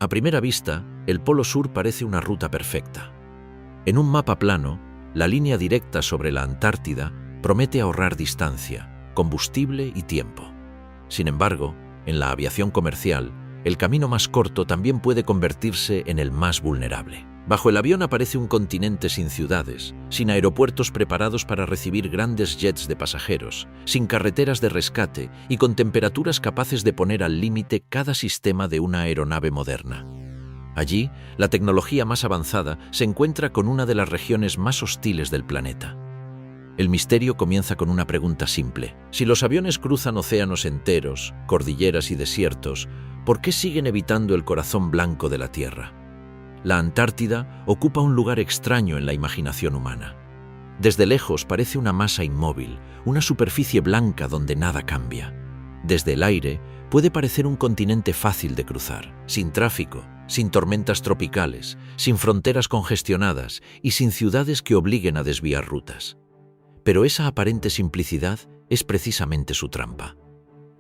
A primera vista, el Polo Sur parece una ruta perfecta. En un mapa plano, la línea directa sobre la Antártida promete ahorrar distancia, combustible y tiempo. Sin embargo, en la aviación comercial, el camino más corto también puede convertirse en el más vulnerable. Bajo el avión aparece un continente sin ciudades, sin aeropuertos preparados para recibir grandes jets de pasajeros, sin carreteras de rescate y con temperaturas capaces de poner al límite cada sistema de una aeronave moderna. Allí, la tecnología más avanzada se encuentra con una de las regiones más hostiles del planeta. El misterio comienza con una pregunta simple. Si los aviones cruzan océanos enteros, cordilleras y desiertos, ¿por qué siguen evitando el corazón blanco de la Tierra? La Antártida ocupa un lugar extraño en la imaginación humana. Desde lejos parece una masa inmóvil, una superficie blanca donde nada cambia. Desde el aire puede parecer un continente fácil de cruzar, sin tráfico, sin tormentas tropicales, sin fronteras congestionadas y sin ciudades que obliguen a desviar rutas. Pero esa aparente simplicidad es precisamente su trampa.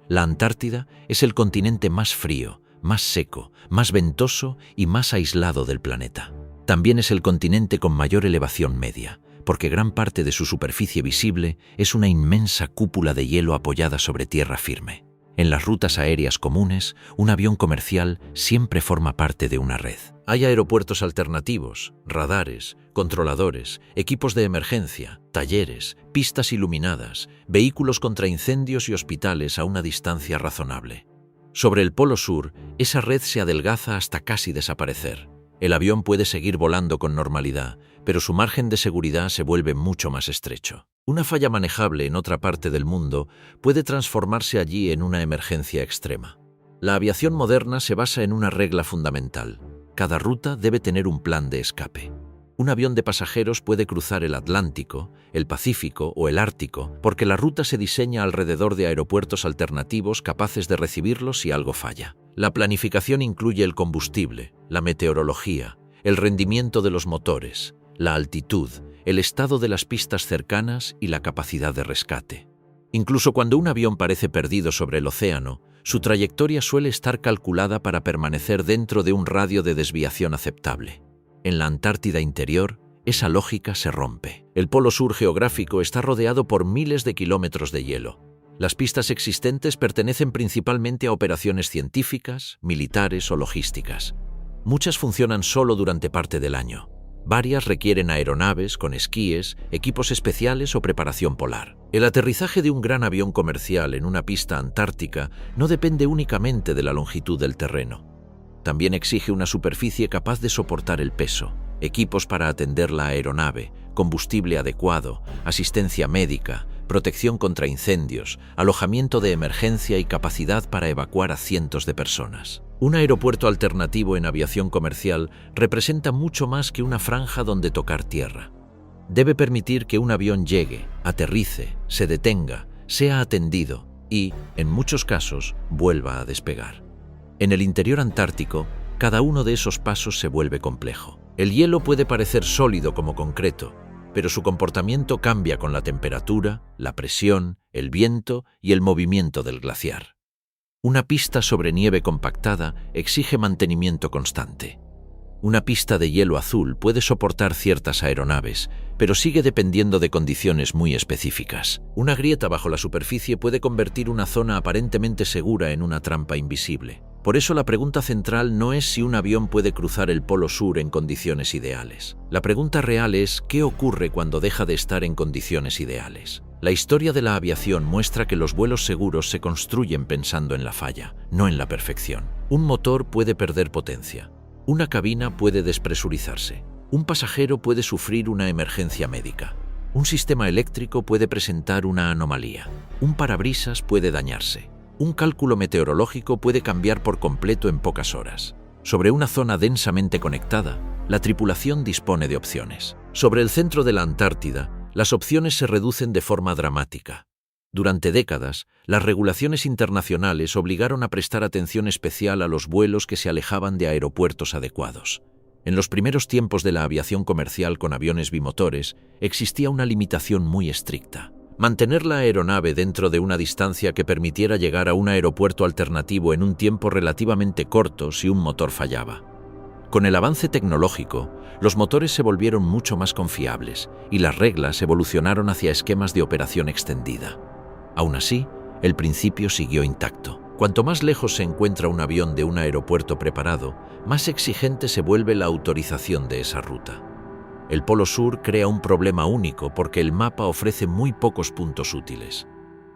La Antártida es el continente más frío, más seco, más ventoso y más aislado del planeta. También es el continente con mayor elevación media, porque gran parte de su superficie visible es una inmensa cúpula de hielo apoyada sobre tierra firme. En las rutas aéreas comunes, un avión comercial siempre forma parte de una red. Hay aeropuertos alternativos, radares, controladores, equipos de emergencia, talleres, pistas iluminadas, vehículos contra incendios y hospitales a una distancia razonable. Sobre el Polo Sur, esa red se adelgaza hasta casi desaparecer. El avión puede seguir volando con normalidad, pero su margen de seguridad se vuelve mucho más estrecho. Una falla manejable en otra parte del mundo puede transformarse allí en una emergencia extrema. La aviación moderna se basa en una regla fundamental. Cada ruta debe tener un plan de escape. Un avión de pasajeros puede cruzar el Atlántico, el Pacífico o el Ártico porque la ruta se diseña alrededor de aeropuertos alternativos capaces de recibirlos si algo falla. La planificación incluye el combustible, la meteorología, el rendimiento de los motores, la altitud, el estado de las pistas cercanas y la capacidad de rescate. Incluso cuando un avión parece perdido sobre el océano, su trayectoria suele estar calculada para permanecer dentro de un radio de desviación aceptable. En la Antártida interior, esa lógica se rompe. El Polo Sur geográfico está rodeado por miles de kilómetros de hielo. Las pistas existentes pertenecen principalmente a operaciones científicas, militares o logísticas. Muchas funcionan solo durante parte del año. Varias requieren aeronaves con esquíes, equipos especiales o preparación polar. El aterrizaje de un gran avión comercial en una pista antártica no depende únicamente de la longitud del terreno. También exige una superficie capaz de soportar el peso, equipos para atender la aeronave, combustible adecuado, asistencia médica, protección contra incendios, alojamiento de emergencia y capacidad para evacuar a cientos de personas. Un aeropuerto alternativo en aviación comercial representa mucho más que una franja donde tocar tierra. Debe permitir que un avión llegue, aterrice, se detenga, sea atendido y, en muchos casos, vuelva a despegar. En el interior antártico, cada uno de esos pasos se vuelve complejo. El hielo puede parecer sólido como concreto, pero su comportamiento cambia con la temperatura, la presión, el viento y el movimiento del glaciar. Una pista sobre nieve compactada exige mantenimiento constante. Una pista de hielo azul puede soportar ciertas aeronaves, pero sigue dependiendo de condiciones muy específicas. Una grieta bajo la superficie puede convertir una zona aparentemente segura en una trampa invisible. Por eso la pregunta central no es si un avión puede cruzar el Polo Sur en condiciones ideales. La pregunta real es ¿qué ocurre cuando deja de estar en condiciones ideales? La historia de la aviación muestra que los vuelos seguros se construyen pensando en la falla, no en la perfección. Un motor puede perder potencia. Una cabina puede despresurizarse. Un pasajero puede sufrir una emergencia médica. Un sistema eléctrico puede presentar una anomalía. Un parabrisas puede dañarse. Un cálculo meteorológico puede cambiar por completo en pocas horas. Sobre una zona densamente conectada, la tripulación dispone de opciones. Sobre el centro de la Antártida, las opciones se reducen de forma dramática. Durante décadas, las regulaciones internacionales obligaron a prestar atención especial a los vuelos que se alejaban de aeropuertos adecuados. En los primeros tiempos de la aviación comercial con aviones bimotores, existía una limitación muy estricta. Mantener la aeronave dentro de una distancia que permitiera llegar a un aeropuerto alternativo en un tiempo relativamente corto si un motor fallaba. Con el avance tecnológico, los motores se volvieron mucho más confiables y las reglas evolucionaron hacia esquemas de operación extendida. Aún así, el principio siguió intacto. Cuanto más lejos se encuentra un avión de un aeropuerto preparado, más exigente se vuelve la autorización de esa ruta. El Polo Sur crea un problema único porque el mapa ofrece muy pocos puntos útiles.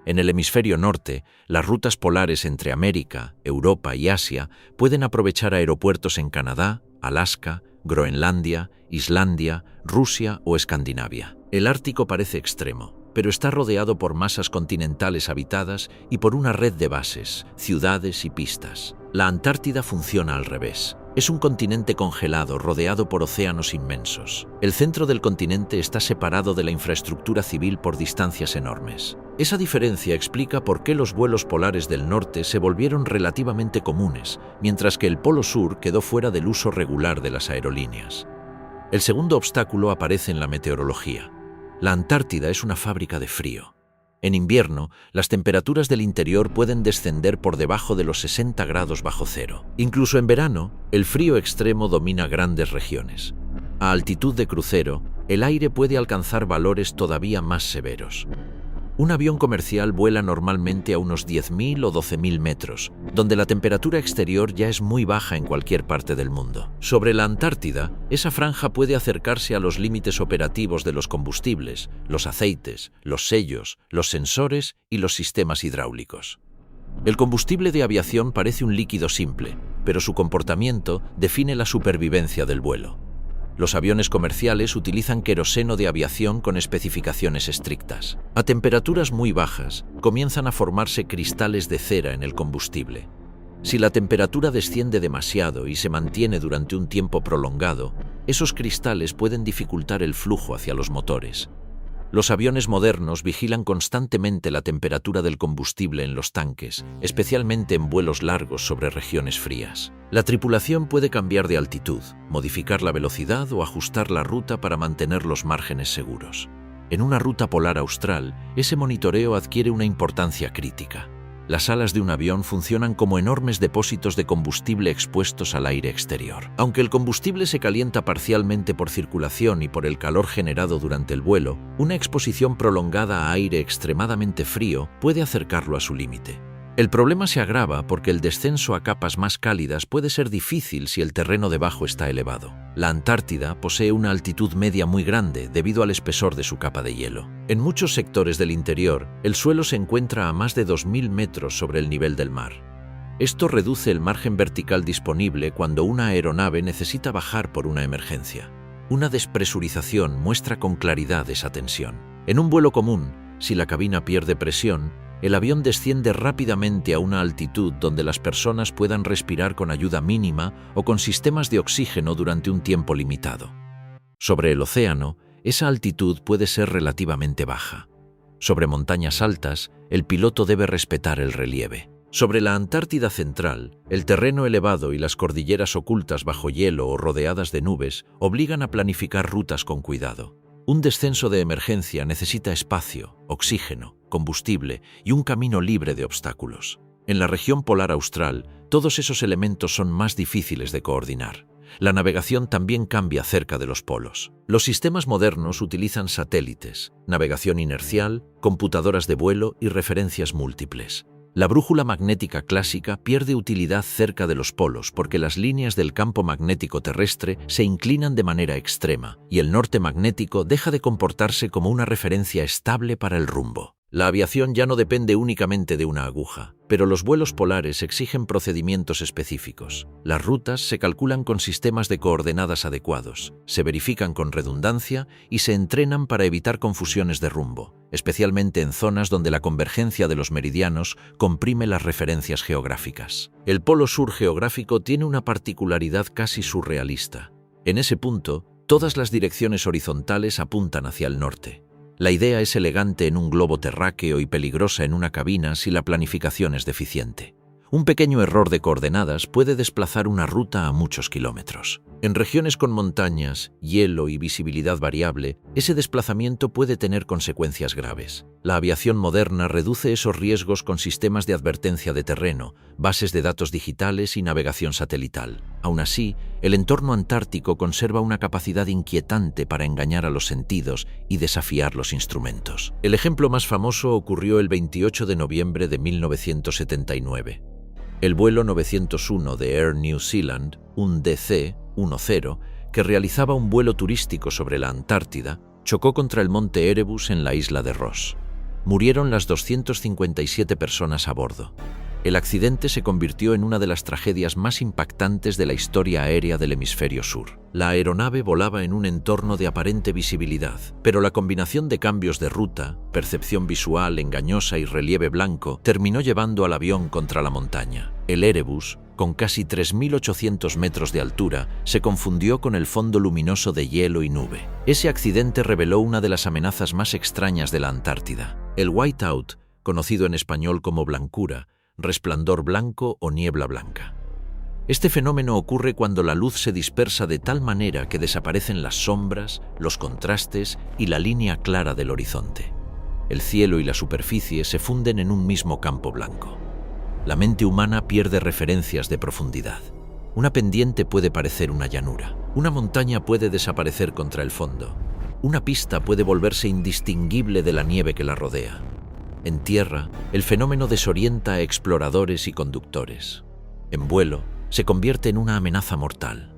En el hemisferio norte, las rutas polares entre América, Europa y Asia pueden aprovechar aeropuertos en Canadá, Alaska, Groenlandia, Islandia, Rusia o Escandinavia. El Ártico parece extremo, pero está rodeado por masas continentales habitadas y por una red de bases, ciudades y pistas. La Antártida funciona al revés. Es un continente congelado rodeado por océanos inmensos. El centro del continente está separado de la infraestructura civil por distancias enormes. Esa diferencia explica por qué los vuelos polares del norte se volvieron relativamente comunes, mientras que el Polo Sur quedó fuera del uso regular de las aerolíneas. El segundo obstáculo aparece en la meteorología. La Antártida es una fábrica de frío. En invierno, las temperaturas del interior pueden descender por debajo de los 60 grados bajo cero. Incluso en verano, el frío extremo domina grandes regiones. A altitud de crucero, el aire puede alcanzar valores todavía más severos. Un avión comercial vuela normalmente a unos 10.000 o 12.000 metros, donde la temperatura exterior ya es muy baja en cualquier parte del mundo. Sobre la Antártida, esa franja puede acercarse a los límites operativos de los combustibles, los aceites, los sellos, los sensores y los sistemas hidráulicos. El combustible de aviación parece un líquido simple, pero su comportamiento define la supervivencia del vuelo. Los aviones comerciales utilizan queroseno de aviación con especificaciones estrictas. A temperaturas muy bajas, comienzan a formarse cristales de cera en el combustible. Si la temperatura desciende demasiado y se mantiene durante un tiempo prolongado, esos cristales pueden dificultar el flujo hacia los motores. Los aviones modernos vigilan constantemente la temperatura del combustible en los tanques, especialmente en vuelos largos sobre regiones frías. La tripulación puede cambiar de altitud, modificar la velocidad o ajustar la ruta para mantener los márgenes seguros. En una ruta polar austral, ese monitoreo adquiere una importancia crítica. Las alas de un avión funcionan como enormes depósitos de combustible expuestos al aire exterior. Aunque el combustible se calienta parcialmente por circulación y por el calor generado durante el vuelo, una exposición prolongada a aire extremadamente frío puede acercarlo a su límite. El problema se agrava porque el descenso a capas más cálidas puede ser difícil si el terreno debajo está elevado. La Antártida posee una altitud media muy grande debido al espesor de su capa de hielo. En muchos sectores del interior, el suelo se encuentra a más de 2.000 metros sobre el nivel del mar. Esto reduce el margen vertical disponible cuando una aeronave necesita bajar por una emergencia. Una despresurización muestra con claridad esa tensión. En un vuelo común, si la cabina pierde presión, el avión desciende rápidamente a una altitud donde las personas puedan respirar con ayuda mínima o con sistemas de oxígeno durante un tiempo limitado. Sobre el océano, esa altitud puede ser relativamente baja. Sobre montañas altas, el piloto debe respetar el relieve. Sobre la Antártida Central, el terreno elevado y las cordilleras ocultas bajo hielo o rodeadas de nubes obligan a planificar rutas con cuidado. Un descenso de emergencia necesita espacio, oxígeno, combustible y un camino libre de obstáculos. En la región polar austral, todos esos elementos son más difíciles de coordinar. La navegación también cambia cerca de los polos. Los sistemas modernos utilizan satélites, navegación inercial, computadoras de vuelo y referencias múltiples. La brújula magnética clásica pierde utilidad cerca de los polos porque las líneas del campo magnético terrestre se inclinan de manera extrema y el norte magnético deja de comportarse como una referencia estable para el rumbo. La aviación ya no depende únicamente de una aguja, pero los vuelos polares exigen procedimientos específicos. Las rutas se calculan con sistemas de coordenadas adecuados, se verifican con redundancia y se entrenan para evitar confusiones de rumbo, especialmente en zonas donde la convergencia de los meridianos comprime las referencias geográficas. El Polo Sur geográfico tiene una particularidad casi surrealista. En ese punto, todas las direcciones horizontales apuntan hacia el norte. La idea es elegante en un globo terráqueo y peligrosa en una cabina si la planificación es deficiente. Un pequeño error de coordenadas puede desplazar una ruta a muchos kilómetros. En regiones con montañas, hielo y visibilidad variable, ese desplazamiento puede tener consecuencias graves. La aviación moderna reduce esos riesgos con sistemas de advertencia de terreno, bases de datos digitales y navegación satelital. Aún así, el entorno antártico conserva una capacidad inquietante para engañar a los sentidos y desafiar los instrumentos. El ejemplo más famoso ocurrió el 28 de noviembre de 1979. El vuelo 901 de Air New Zealand, un DC-10, que realizaba un vuelo turístico sobre la Antártida, chocó contra el monte Erebus en la isla de Ross. Murieron las 257 personas a bordo. El accidente se convirtió en una de las tragedias más impactantes de la historia aérea del hemisferio sur. La aeronave volaba en un entorno de aparente visibilidad, pero la combinación de cambios de ruta, percepción visual engañosa y relieve blanco terminó llevando al avión contra la montaña. El Erebus, con casi 3.800 metros de altura, se confundió con el fondo luminoso de hielo y nube. Ese accidente reveló una de las amenazas más extrañas de la Antártida. El whiteout, conocido en español como blancura, resplandor blanco o niebla blanca. Este fenómeno ocurre cuando la luz se dispersa de tal manera que desaparecen las sombras, los contrastes y la línea clara del horizonte. El cielo y la superficie se funden en un mismo campo blanco. La mente humana pierde referencias de profundidad. Una pendiente puede parecer una llanura. Una montaña puede desaparecer contra el fondo. Una pista puede volverse indistinguible de la nieve que la rodea. En tierra, el fenómeno desorienta a exploradores y conductores. En vuelo, se convierte en una amenaza mortal.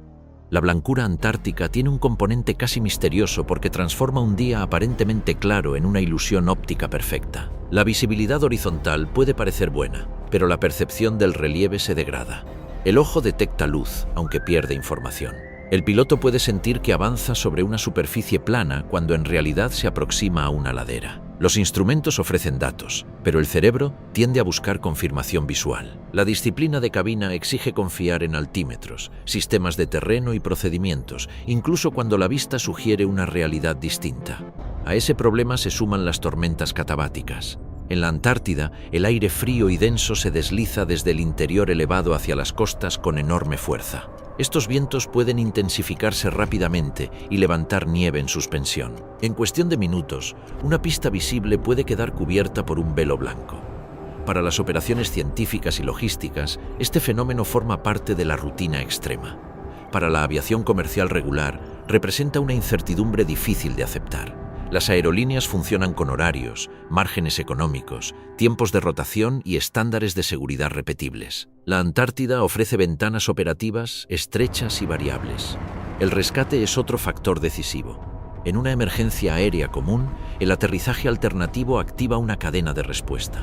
La blancura antártica tiene un componente casi misterioso porque transforma un día aparentemente claro en una ilusión óptica perfecta. La visibilidad horizontal puede parecer buena, pero la percepción del relieve se degrada. El ojo detecta luz, aunque pierde información. El piloto puede sentir que avanza sobre una superficie plana cuando en realidad se aproxima a una ladera. Los instrumentos ofrecen datos, pero el cerebro tiende a buscar confirmación visual. La disciplina de cabina exige confiar en altímetros, sistemas de terreno y procedimientos, incluso cuando la vista sugiere una realidad distinta. A ese problema se suman las tormentas catabáticas. En la Antártida, el aire frío y denso se desliza desde el interior elevado hacia las costas con enorme fuerza. Estos vientos pueden intensificarse rápidamente y levantar nieve en suspensión. En cuestión de minutos, una pista visible puede quedar cubierta por un velo blanco. Para las operaciones científicas y logísticas, este fenómeno forma parte de la rutina extrema. Para la aviación comercial regular, representa una incertidumbre difícil de aceptar. Las aerolíneas funcionan con horarios, márgenes económicos, tiempos de rotación y estándares de seguridad repetibles. La Antártida ofrece ventanas operativas estrechas y variables. El rescate es otro factor decisivo. En una emergencia aérea común, el aterrizaje alternativo activa una cadena de respuesta.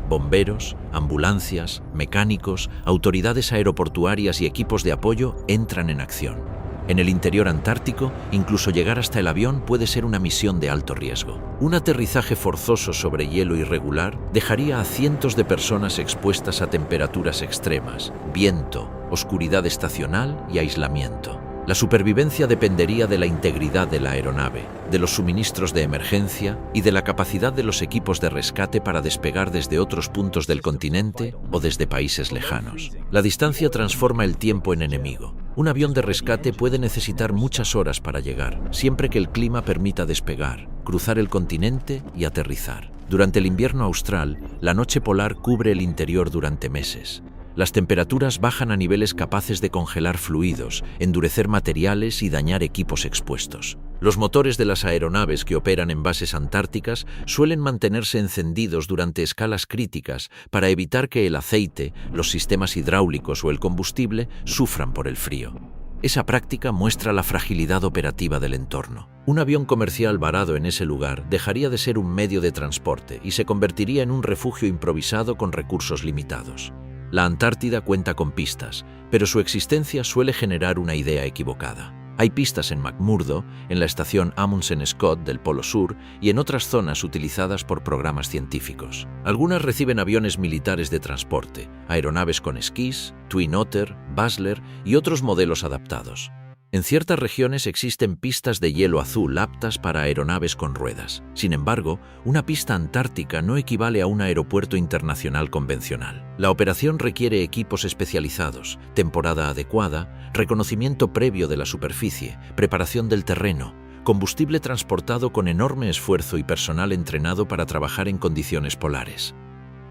Bomberos, ambulancias, mecánicos, autoridades aeroportuarias y equipos de apoyo entran en acción. En el interior antártico, incluso llegar hasta el avión puede ser una misión de alto riesgo. Un aterrizaje forzoso sobre hielo irregular dejaría a cientos de personas expuestas a temperaturas extremas, viento, oscuridad estacional y aislamiento. La supervivencia dependería de la integridad de la aeronave, de los suministros de emergencia y de la capacidad de los equipos de rescate para despegar desde otros puntos del continente o desde países lejanos. La distancia transforma el tiempo en enemigo. Un avión de rescate puede necesitar muchas horas para llegar, siempre que el clima permita despegar, cruzar el continente y aterrizar. Durante el invierno austral, la noche polar cubre el interior durante meses. Las temperaturas bajan a niveles capaces de congelar fluidos, endurecer materiales y dañar equipos expuestos. Los motores de las aeronaves que operan en bases antárticas suelen mantenerse encendidos durante escalas críticas para evitar que el aceite, los sistemas hidráulicos o el combustible sufran por el frío. Esa práctica muestra la fragilidad operativa del entorno. Un avión comercial varado en ese lugar dejaría de ser un medio de transporte y se convertiría en un refugio improvisado con recursos limitados. La Antártida cuenta con pistas, pero su existencia suele generar una idea equivocada. Hay pistas en McMurdo, en la estación Amundsen Scott del Polo Sur y en otras zonas utilizadas por programas científicos. Algunas reciben aviones militares de transporte, aeronaves con esquís, Twin Otter, Basler y otros modelos adaptados. En ciertas regiones existen pistas de hielo azul aptas para aeronaves con ruedas. Sin embargo, una pista antártica no equivale a un aeropuerto internacional convencional. La operación requiere equipos especializados, temporada adecuada, reconocimiento previo de la superficie, preparación del terreno, combustible transportado con enorme esfuerzo y personal entrenado para trabajar en condiciones polares.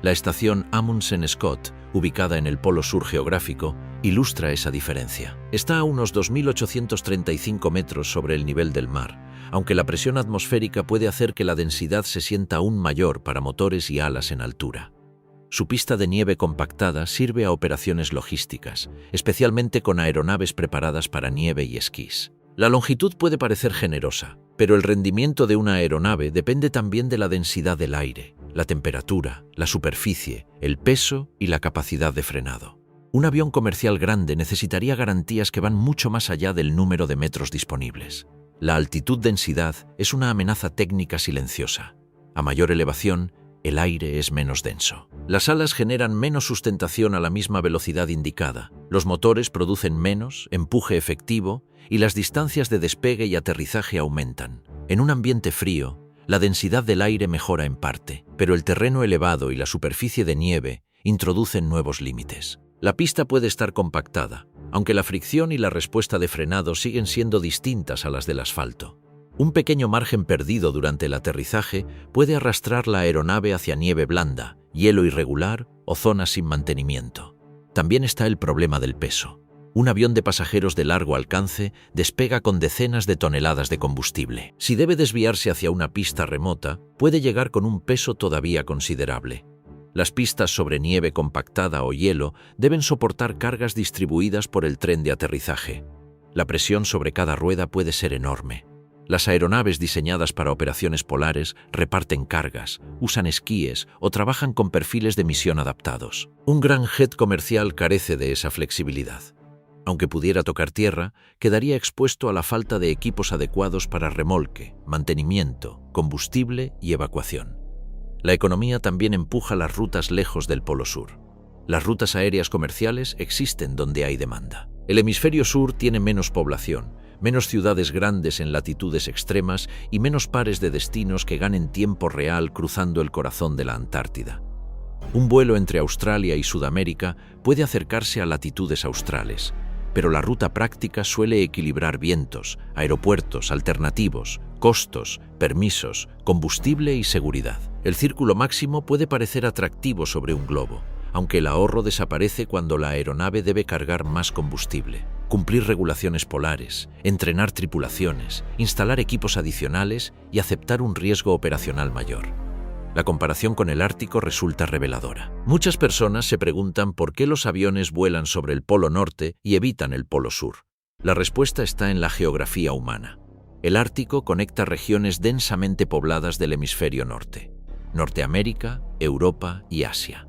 La estación Amundsen-Scott, ubicada en el Polo Sur geográfico, ilustra esa diferencia. Está a unos 2.835 metros sobre el nivel del mar, aunque la presión atmosférica puede hacer que la densidad se sienta aún mayor para motores y alas en altura. Su pista de nieve compactada sirve a operaciones logísticas, especialmente con aeronaves preparadas para nieve y esquís. La longitud puede parecer generosa, pero el rendimiento de una aeronave depende también de la densidad del aire, la temperatura, la superficie, el peso y la capacidad de frenado. Un avión comercial grande necesitaría garantías que van mucho más allá del número de metros disponibles. La altitud-densidad es una amenaza técnica silenciosa. A mayor elevación, el aire es menos denso. Las alas generan menos sustentación a la misma velocidad indicada, los motores producen menos empuje efectivo y las distancias de despegue y aterrizaje aumentan. En un ambiente frío, la densidad del aire mejora en parte, pero el terreno elevado y la superficie de nieve introducen nuevos límites. La pista puede estar compactada, aunque la fricción y la respuesta de frenado siguen siendo distintas a las del asfalto. Un pequeño margen perdido durante el aterrizaje puede arrastrar la aeronave hacia nieve blanda, hielo irregular o zonas sin mantenimiento. También está el problema del peso. Un avión de pasajeros de largo alcance despega con decenas de toneladas de combustible. Si debe desviarse hacia una pista remota, puede llegar con un peso todavía considerable. Las pistas sobre nieve compactada o hielo deben soportar cargas distribuidas por el tren de aterrizaje. La presión sobre cada rueda puede ser enorme. Las aeronaves diseñadas para operaciones polares reparten cargas, usan esquíes o trabajan con perfiles de misión adaptados. Un gran jet comercial carece de esa flexibilidad. Aunque pudiera tocar tierra, quedaría expuesto a la falta de equipos adecuados para remolque, mantenimiento, combustible y evacuación. La economía también empuja las rutas lejos del Polo Sur. Las rutas aéreas comerciales existen donde hay demanda. El hemisferio sur tiene menos población, menos ciudades grandes en latitudes extremas y menos pares de destinos que ganen tiempo real cruzando el corazón de la Antártida. Un vuelo entre Australia y Sudamérica puede acercarse a latitudes australes, pero la ruta práctica suele equilibrar vientos, aeropuertos alternativos, costos, permisos, combustible y seguridad. El círculo máximo puede parecer atractivo sobre un globo, aunque el ahorro desaparece cuando la aeronave debe cargar más combustible, cumplir regulaciones polares, entrenar tripulaciones, instalar equipos adicionales y aceptar un riesgo operacional mayor. La comparación con el Ártico resulta reveladora. Muchas personas se preguntan por qué los aviones vuelan sobre el Polo Norte y evitan el Polo Sur. La respuesta está en la geografía humana. El Ártico conecta regiones densamente pobladas del hemisferio norte: Norteamérica, Europa y Asia.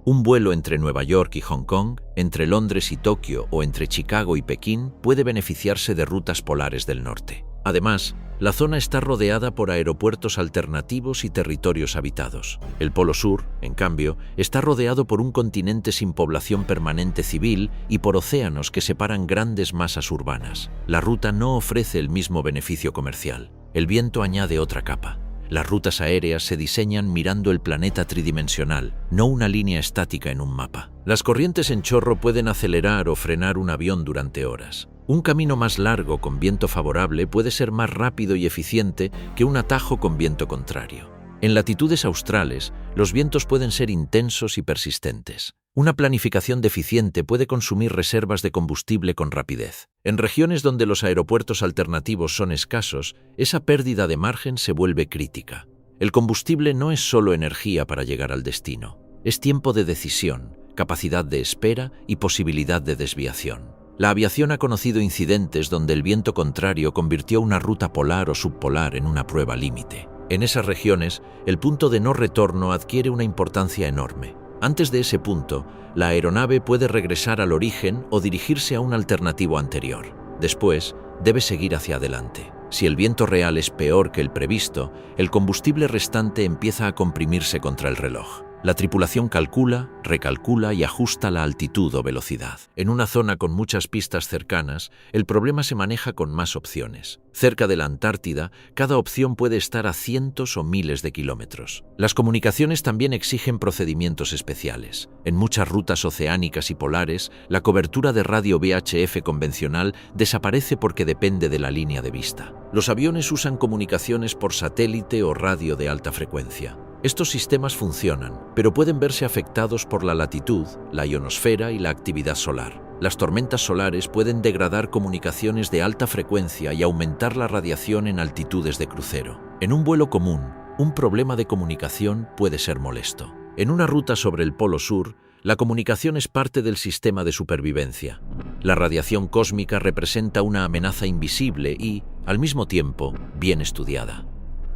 Un vuelo entre Nueva York y Hong Kong, entre Londres y Tokio o entre Chicago y Pekín puede beneficiarse de rutas polares del norte. Además, la zona está rodeada por aeropuertos alternativos y territorios habitados. El Polo Sur, en cambio, está rodeado por un continente sin población permanente civil y por océanos que separan grandes masas urbanas. La ruta no ofrece el mismo beneficio comercial. El viento añade otra capa. Las rutas aéreas se diseñan mirando el planeta tridimensional, no una línea estática en un mapa. Las corrientes en chorro pueden acelerar o frenar un avión durante horas. Un camino más largo con viento favorable puede ser más rápido y eficiente que un atajo con viento contrario. En latitudes australes, los vientos pueden ser intensos y persistentes. Una planificación deficiente puede consumir reservas de combustible con rapidez. En regiones donde los aeropuertos alternativos son escasos, esa pérdida de margen se vuelve crítica. El combustible no es solo energía para llegar al destino, es tiempo de decisión, capacidad de espera y posibilidad de desviación. La aviación ha conocido incidentes donde el viento contrario convirtió una ruta polar o subpolar en una prueba límite. En esas regiones, el punto de no retorno adquiere una importancia enorme. Antes de ese punto, la aeronave puede regresar al origen o dirigirse a un alternativo anterior. Después, debe seguir hacia adelante. Si el viento real es peor que el previsto, el combustible restante empieza a comprimirse contra el reloj. La tripulación calcula, recalcula y ajusta la altitud o velocidad. En una zona con muchas pistas cercanas, el problema se maneja con más opciones. Cerca de la Antártida, cada opción puede estar a cientos o miles de kilómetros. Las comunicaciones también exigen procedimientos especiales. En muchas rutas oceánicas y polares, la cobertura de radio VHF convencional desaparece porque depende de la línea de vista. Los aviones usan comunicaciones por satélite o radio de alta frecuencia. Estos sistemas funcionan, pero pueden verse afectados por la latitud, la ionosfera y la actividad solar. Las tormentas solares pueden degradar comunicaciones de alta frecuencia y aumentar la radiación en altitudes de crucero. En un vuelo común, un problema de comunicación puede ser molesto. En una ruta sobre el Polo Sur, la comunicación es parte del sistema de supervivencia. La radiación cósmica representa una amenaza invisible y, al mismo tiempo, bien estudiada.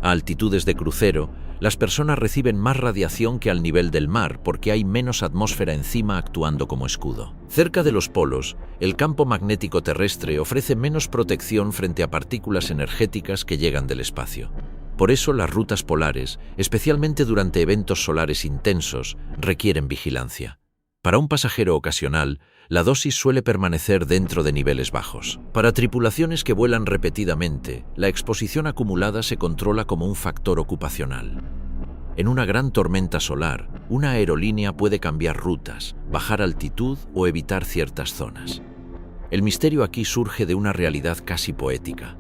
A altitudes de crucero, las personas reciben más radiación que al nivel del mar porque hay menos atmósfera encima actuando como escudo. Cerca de los polos, el campo magnético terrestre ofrece menos protección frente a partículas energéticas que llegan del espacio. Por eso las rutas polares, especialmente durante eventos solares intensos, requieren vigilancia. Para un pasajero ocasional, la dosis suele permanecer dentro de niveles bajos. Para tripulaciones que vuelan repetidamente, la exposición acumulada se controla como un factor ocupacional. En una gran tormenta solar, una aerolínea puede cambiar rutas, bajar altitud o evitar ciertas zonas. El misterio aquí surge de una realidad casi poética.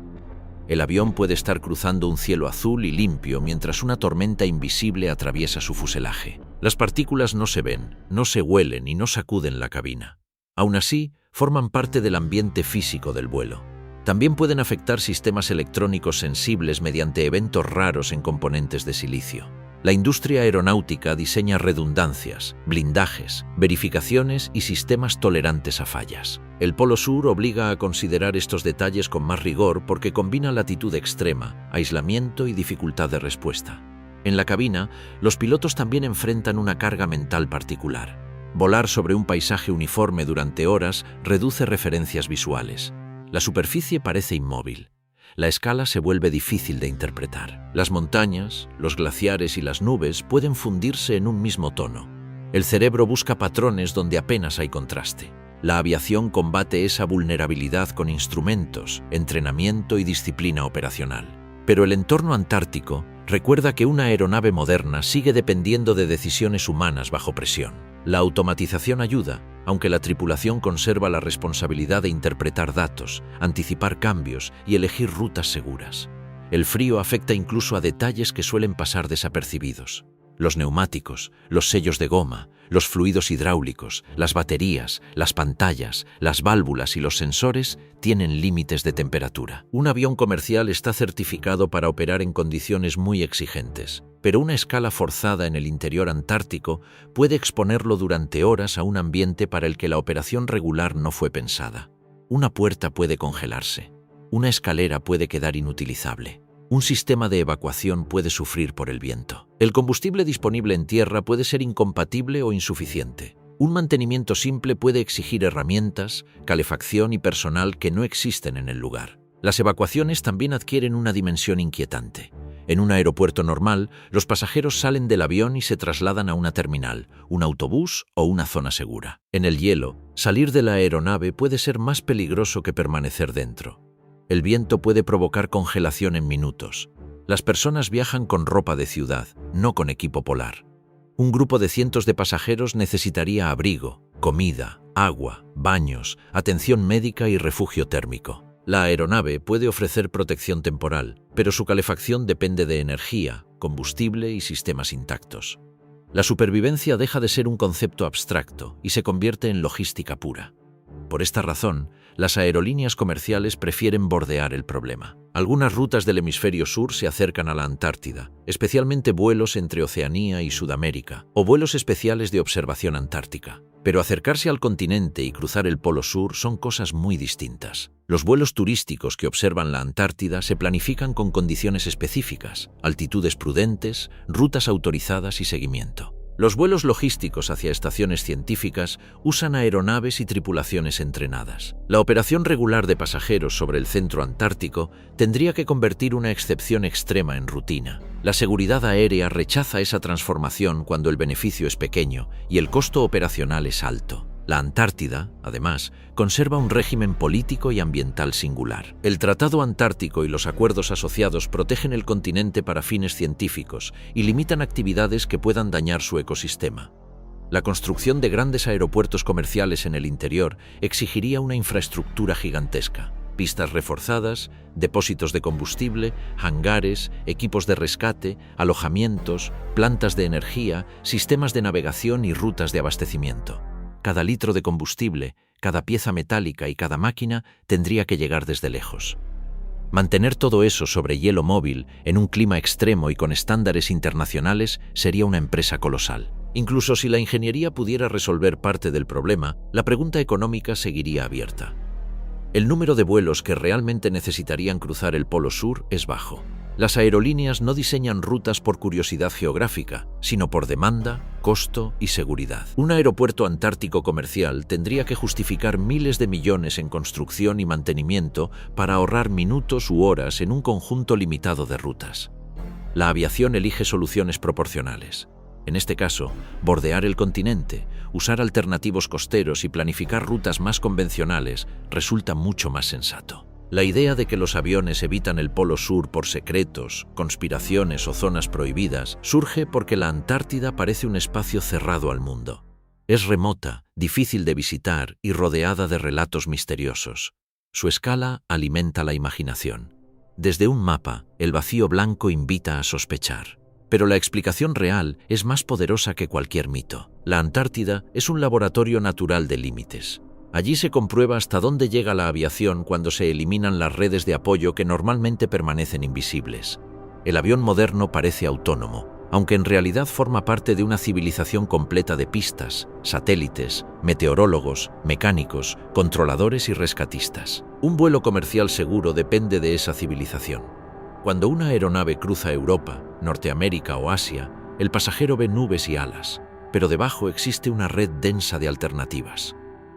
El avión puede estar cruzando un cielo azul y limpio mientras una tormenta invisible atraviesa su fuselaje. Las partículas no se ven, no se huelen y no sacuden la cabina. Aún así, forman parte del ambiente físico del vuelo. También pueden afectar sistemas electrónicos sensibles mediante eventos raros en componentes de silicio. La industria aeronáutica diseña redundancias, blindajes, verificaciones y sistemas tolerantes a fallas. El Polo Sur obliga a considerar estos detalles con más rigor porque combina latitud extrema, aislamiento y dificultad de respuesta. En la cabina, los pilotos también enfrentan una carga mental particular. Volar sobre un paisaje uniforme durante horas reduce referencias visuales. La superficie parece inmóvil. La escala se vuelve difícil de interpretar. Las montañas, los glaciares y las nubes pueden fundirse en un mismo tono. El cerebro busca patrones donde apenas hay contraste. La aviación combate esa vulnerabilidad con instrumentos, entrenamiento y disciplina operacional. Pero el entorno antártico recuerda que una aeronave moderna sigue dependiendo de decisiones humanas bajo presión. La automatización ayuda, aunque la tripulación conserva la responsabilidad de interpretar datos, anticipar cambios y elegir rutas seguras. El frío afecta incluso a detalles que suelen pasar desapercibidos. Los neumáticos, los sellos de goma, los fluidos hidráulicos, las baterías, las pantallas, las válvulas y los sensores tienen límites de temperatura. Un avión comercial está certificado para operar en condiciones muy exigentes, pero una escala forzada en el interior antártico puede exponerlo durante horas a un ambiente para el que la operación regular no fue pensada. Una puerta puede congelarse, una escalera puede quedar inutilizable. Un sistema de evacuación puede sufrir por el viento. El combustible disponible en tierra puede ser incompatible o insuficiente. Un mantenimiento simple puede exigir herramientas, calefacción y personal que no existen en el lugar. Las evacuaciones también adquieren una dimensión inquietante. En un aeropuerto normal, los pasajeros salen del avión y se trasladan a una terminal, un autobús o una zona segura. En el hielo, salir de la aeronave puede ser más peligroso que permanecer dentro. El viento puede provocar congelación en minutos. Las personas viajan con ropa de ciudad, no con equipo polar. Un grupo de cientos de pasajeros necesitaría abrigo, comida, agua, baños, atención médica y refugio térmico. La aeronave puede ofrecer protección temporal, pero su calefacción depende de energía, combustible y sistemas intactos. La supervivencia deja de ser un concepto abstracto y se convierte en logística pura. Por esta razón, las aerolíneas comerciales prefieren bordear el problema. Algunas rutas del hemisferio sur se acercan a la Antártida, especialmente vuelos entre Oceanía y Sudamérica, o vuelos especiales de observación antártica. Pero acercarse al continente y cruzar el Polo Sur son cosas muy distintas. Los vuelos turísticos que observan la Antártida se planifican con condiciones específicas, altitudes prudentes, rutas autorizadas y seguimiento. Los vuelos logísticos hacia estaciones científicas usan aeronaves y tripulaciones entrenadas. La operación regular de pasajeros sobre el centro antártico tendría que convertir una excepción extrema en rutina. La seguridad aérea rechaza esa transformación cuando el beneficio es pequeño y el costo operacional es alto. La Antártida, además, conserva un régimen político y ambiental singular. El Tratado Antártico y los acuerdos asociados protegen el continente para fines científicos y limitan actividades que puedan dañar su ecosistema. La construcción de grandes aeropuertos comerciales en el interior exigiría una infraestructura gigantesca: pistas reforzadas, depósitos de combustible, hangares, equipos de rescate, alojamientos, plantas de energía, sistemas de navegación y rutas de abastecimiento. Cada litro de combustible, cada pieza metálica y cada máquina tendría que llegar desde lejos. Mantener todo eso sobre hielo móvil, en un clima extremo y con estándares internacionales, sería una empresa colosal. Incluso si la ingeniería pudiera resolver parte del problema, la pregunta económica seguiría abierta. El número de vuelos que realmente necesitarían cruzar el Polo Sur es bajo. Las aerolíneas no diseñan rutas por curiosidad geográfica, sino por demanda, costo y seguridad. Un aeropuerto antártico comercial tendría que justificar miles de millones en construcción y mantenimiento para ahorrar minutos u horas en un conjunto limitado de rutas. La aviación elige soluciones proporcionales. En este caso, bordear el continente, usar alternativos costeros y planificar rutas más convencionales resulta mucho más sensato. La idea de que los aviones evitan el Polo Sur por secretos, conspiraciones o zonas prohibidas surge porque la Antártida parece un espacio cerrado al mundo. Es remota, difícil de visitar y rodeada de relatos misteriosos. Su escala alimenta la imaginación. Desde un mapa, el vacío blanco invita a sospechar. Pero la explicación real es más poderosa que cualquier mito. La Antártida es un laboratorio natural de límites. Allí se comprueba hasta dónde llega la aviación cuando se eliminan las redes de apoyo que normalmente permanecen invisibles. El avión moderno parece autónomo, aunque en realidad forma parte de una civilización completa de pistas, satélites, meteorólogos, mecánicos, controladores y rescatistas. Un vuelo comercial seguro depende de esa civilización. Cuando una aeronave cruza Europa, Norteamérica o Asia, el pasajero ve nubes y alas, pero debajo existe una red densa de alternativas.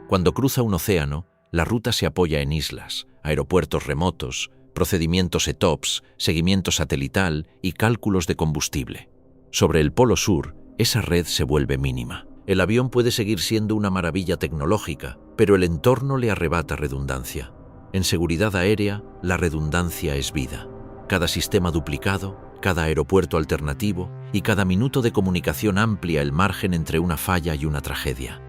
Cuando cruza un océano, la ruta se apoya en islas, aeropuertos remotos, procedimientos ETOPS, seguimiento satelital y cálculos de combustible. Sobre el Polo Sur, esa red se vuelve mínima. El avión puede seguir siendo una maravilla tecnológica, pero el entorno le arrebata redundancia. En seguridad aérea, la redundancia es vida. Cada sistema duplicado, cada aeropuerto alternativo y cada minuto de comunicación amplía el margen entre una falla y una tragedia.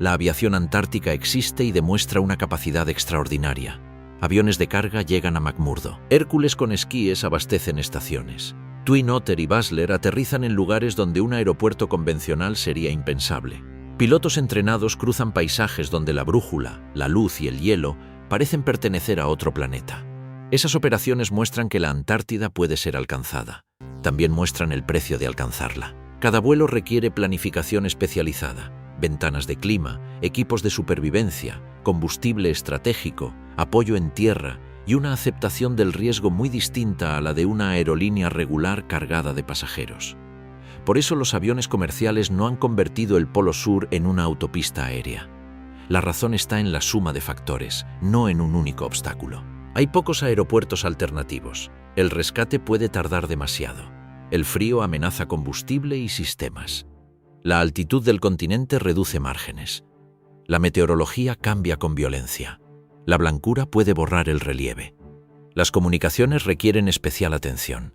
La aviación antártica existe y demuestra una capacidad extraordinaria. Aviones de carga llegan a McMurdo. Hércules con esquíes abastecen estaciones. Twin Otter y Basler aterrizan en lugares donde un aeropuerto convencional sería impensable. Pilotos entrenados cruzan paisajes donde la brújula, la luz y el hielo parecen pertenecer a otro planeta. Esas operaciones muestran que la Antártida puede ser alcanzada. También muestran el precio de alcanzarla. Cada vuelo requiere planificación especializada. Ventanas de clima, equipos de supervivencia, combustible estratégico, apoyo en tierra y una aceptación del riesgo muy distinta a la de una aerolínea regular cargada de pasajeros. Por eso los aviones comerciales no han convertido el Polo Sur en una autopista aérea. La razón está en la suma de factores, no en un único obstáculo. Hay pocos aeropuertos alternativos. El rescate puede tardar demasiado. El frío amenaza combustible y sistemas. La altitud del continente reduce márgenes. La meteorología cambia con violencia. La blancura puede borrar el relieve. Las comunicaciones requieren especial atención.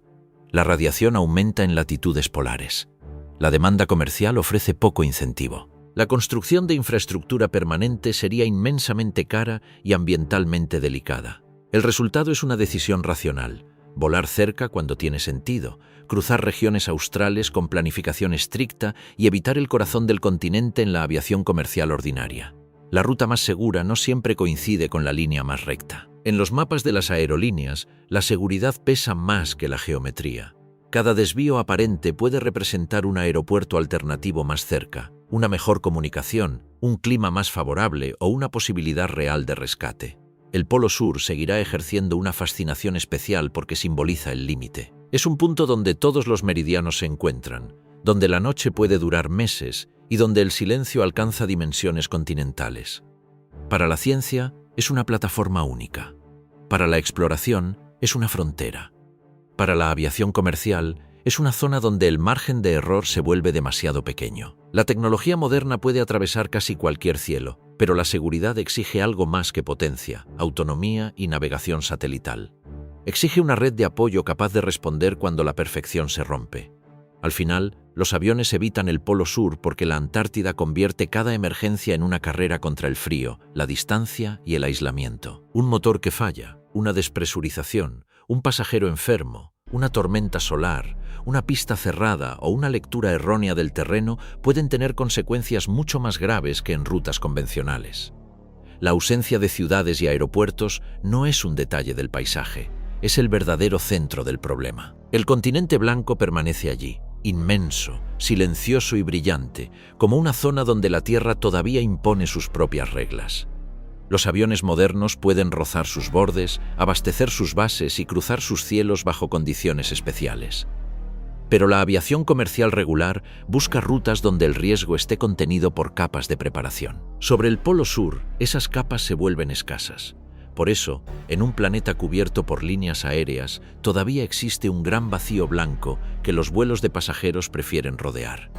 La radiación aumenta en latitudes polares. La demanda comercial ofrece poco incentivo. La construcción de infraestructura permanente sería inmensamente cara y ambientalmente delicada. El resultado es una decisión racional: volar cerca cuando tiene sentido, cruzar regiones australes con planificación estricta y evitar el corazón del continente en la aviación comercial ordinaria. La ruta más segura no siempre coincide con la línea más recta. En los mapas de las aerolíneas, la seguridad pesa más que la geometría. Cada desvío aparente puede representar un aeropuerto alternativo más cerca, una mejor comunicación, un clima más favorable o una posibilidad real de rescate. El Polo Sur seguirá ejerciendo una fascinación especial porque simboliza el límite. Es un punto donde todos los meridianos se encuentran, donde la noche puede durar meses y donde el silencio alcanza dimensiones continentales. Para la ciencia es una plataforma única. Para la exploración es una frontera. Para la aviación comercial es una zona donde el margen de error se vuelve demasiado pequeño. La tecnología moderna puede atravesar casi cualquier cielo, pero la seguridad exige algo más que potencia, autonomía y navegación satelital. Exige una red de apoyo capaz de responder cuando la perfección se rompe. Al final, los aviones evitan el Polo Sur porque la Antártida convierte cada emergencia en una carrera contra el frío, la distancia y el aislamiento. Un motor que falla, una despresurización, un pasajero enfermo, una tormenta solar, una pista cerrada o una lectura errónea del terreno pueden tener consecuencias mucho más graves que en rutas convencionales. La ausencia de ciudades y aeropuertos no es un detalle del paisaje, es el verdadero centro del problema. El continente blanco permanece allí, inmenso, silencioso y brillante, como una zona donde la Tierra todavía impone sus propias reglas. Los aviones modernos pueden rozar sus bordes, abastecer sus bases y cruzar sus cielos bajo condiciones especiales. Pero la aviación comercial regular busca rutas donde el riesgo esté contenido por capas de preparación. Sobre el Polo Sur, esas capas se vuelven escasas. Por eso, en un planeta cubierto por líneas aéreas, todavía existe un gran vacío blanco que los vuelos de pasajeros prefieren rodear.